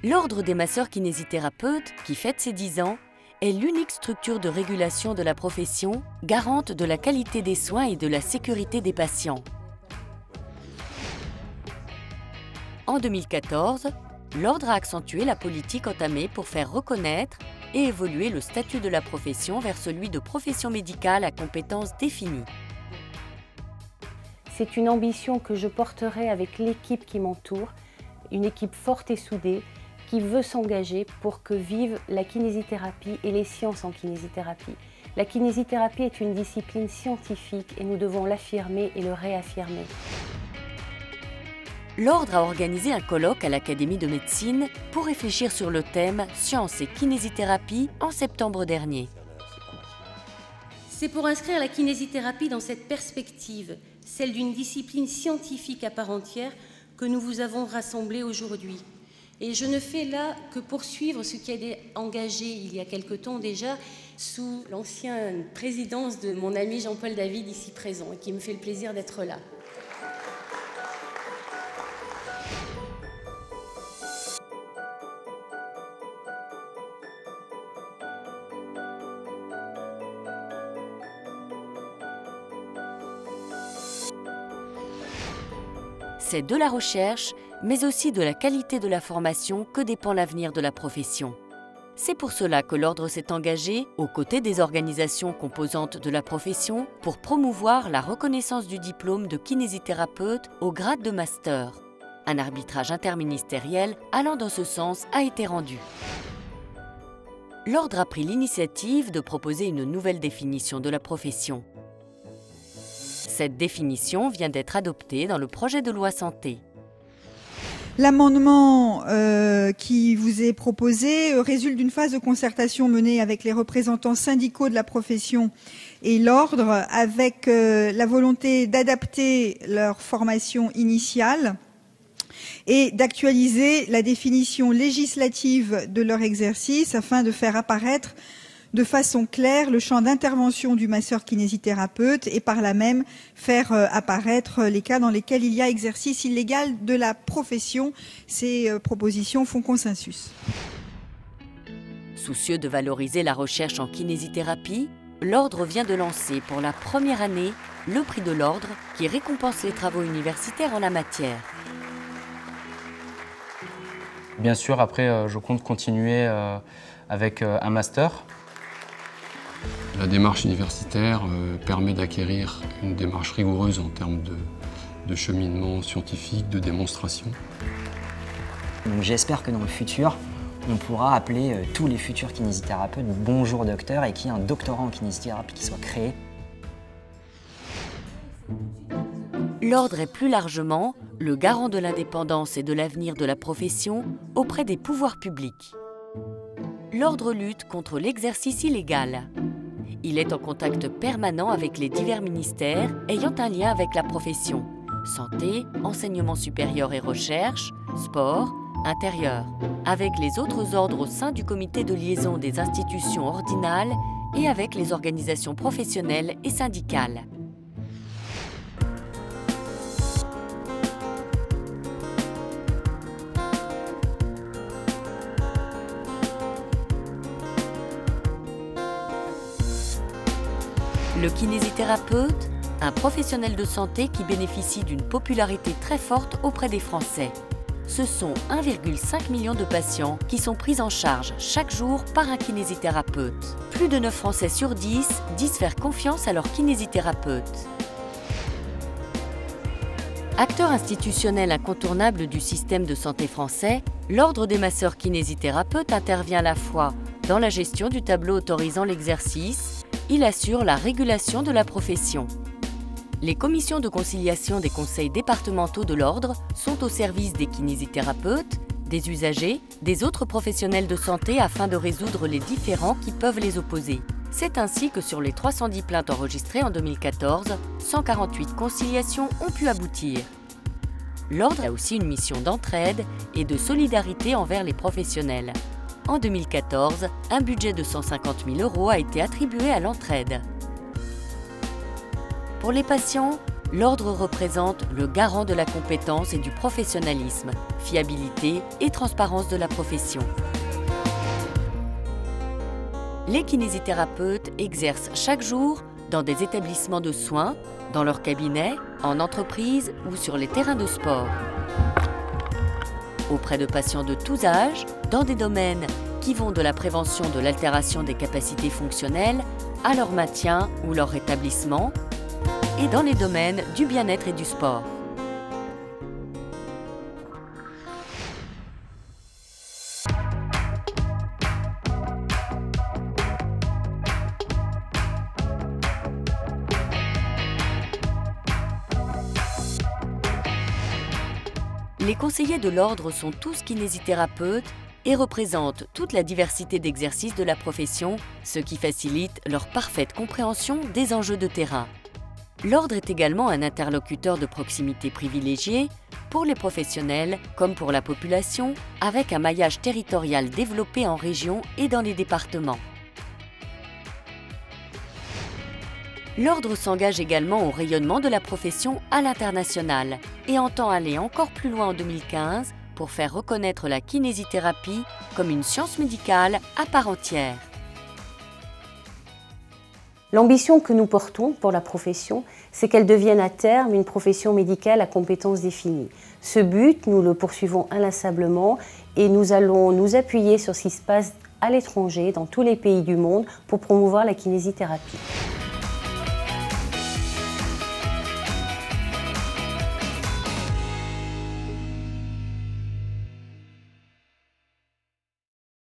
L'Ordre des masseurs-kinésithérapeutes, qui fête ses 10 ans, est l'unique structure de régulation de la profession, garante de la qualité des soins et de la sécurité des patients. En 2014, l'Ordre a accentué la politique entamée pour faire reconnaître et évoluer le statut de la profession vers celui de profession médicale à compétences définies. C'est une ambition que je porterai avec l'équipe qui m'entoure, une équipe forte et soudée qui veut s'engager pour que vive la kinésithérapie et les sciences en kinésithérapie. La kinésithérapie est une discipline scientifique et nous devons l'affirmer et le réaffirmer. L'Ordre a organisé un colloque à l'Académie de médecine pour réfléchir sur le thème « Sciences et kinésithérapie » en septembre dernier. C'est pour inscrire la kinésithérapie dans cette perspective, celle d'une discipline scientifique à part entière, que nous vous avons rassemblés aujourd'hui. Et je ne fais là que poursuivre ce qui a été engagé il y a quelque temps déjà sous l'ancienne présidence de mon ami Jean-Paul David, ici présent, et qui me fait le plaisir d'être là. C'est de la recherche, mais aussi de la qualité de la formation que dépend l'avenir de la profession. C'est pour cela que l'Ordre s'est engagé, aux côtés des organisations composantes de la profession, pour promouvoir la reconnaissance du diplôme de kinésithérapeute au grade de master. Un arbitrage interministériel allant dans ce sens a été rendu. L'Ordre a pris l'initiative de proposer une nouvelle définition de la profession. Cette définition vient d'être adoptée dans le projet de loi santé. L'amendement qui vous est proposé résulte d'une phase de concertation menée avec les représentants syndicaux de la profession et l'Ordre, avec la volonté d'adapter leur formation initiale et d'actualiser la définition législative de leur exercice afin de faire apparaître de façon claire le champ d'intervention du masseur-kinésithérapeute et par là même faire apparaître les cas dans lesquels il y a exercice illégal de la profession. Ces propositions font consensus. Soucieux de valoriser la recherche en kinésithérapie, l'Ordre vient de lancer pour la première année le prix de l'Ordre qui récompense les travaux universitaires en la matière. Bien sûr, après, je compte continuer avec un master. La démarche universitaire permet d'acquérir une démarche rigoureuse en termes de cheminement scientifique, de démonstration. Donc j'espère que dans le futur, on pourra appeler tous les futurs kinésithérapeutes « Bonjour docteur » et qu'il y ait un doctorat en kinésithérapie qui soit créé. L'Ordre est plus largement le garant de l'indépendance et de l'avenir de la profession auprès des pouvoirs publics. L'Ordre lutte contre l'exercice illégal. Il est en contact permanent avec les divers ministères ayant un lien avec la profession. Santé, enseignement supérieur et recherche, sport, intérieur. Avec les autres ordres au sein du comité de liaison des institutions ordinales et avec les organisations professionnelles et syndicales. Le kinésithérapeute, un professionnel de santé qui bénéficie d'une popularité très forte auprès des Français. Ce sont 1,5 million de patients qui sont pris en charge chaque jour par un kinésithérapeute. Plus de 9 Français sur 10 disent faire confiance à leur kinésithérapeute. Acteur institutionnel incontournable du système de santé français, l'Ordre des masseurs kinésithérapeutes intervient à la fois dans la gestion du tableau autorisant l'exercice. Il assure la régulation de la profession. Les commissions de conciliation des conseils départementaux de l'Ordre sont au service des kinésithérapeutes, des usagers, des autres professionnels de santé afin de résoudre les différends qui peuvent les opposer. C'est ainsi que sur les 310 plaintes enregistrées en 2014, 148 conciliations ont pu aboutir. L'Ordre a aussi une mission d'entraide et de solidarité envers les professionnels. En 2014, un budget de 150 000 € a été attribué à l'entraide. Pour les patients, l'Ordre représente le garant de la compétence et du professionnalisme, fiabilité et transparence de la profession. Les kinésithérapeutes exercent chaque jour dans des établissements de soins, dans leur cabinet, en entreprise ou sur les terrains de sport. Auprès de patients de tous âges, dans des domaines qui vont de la prévention de l'altération des capacités fonctionnelles à leur maintien ou leur rétablissement, et dans les domaines du bien-être et du sport. Les conseillers de l'Ordre sont tous kinésithérapeutes et représentent toute la diversité d'exercices de la profession, ce qui facilite leur parfaite compréhension des enjeux de terrain. L'Ordre est également un interlocuteur de proximité privilégié pour les professionnels comme pour la population, avec un maillage territorial développé en région et dans les départements. L'Ordre s'engage également au rayonnement de la profession à l'international et entend aller encore plus loin en 2015 pour faire reconnaître la kinésithérapie comme une science médicale à part entière. L'ambition que nous portons pour la profession, c'est qu'elle devienne à terme une profession médicale à compétences définies. Ce but, nous le poursuivons inlassablement et nous allons nous appuyer sur ce qui se passe à l'étranger, dans tous les pays du monde, pour promouvoir la kinésithérapie.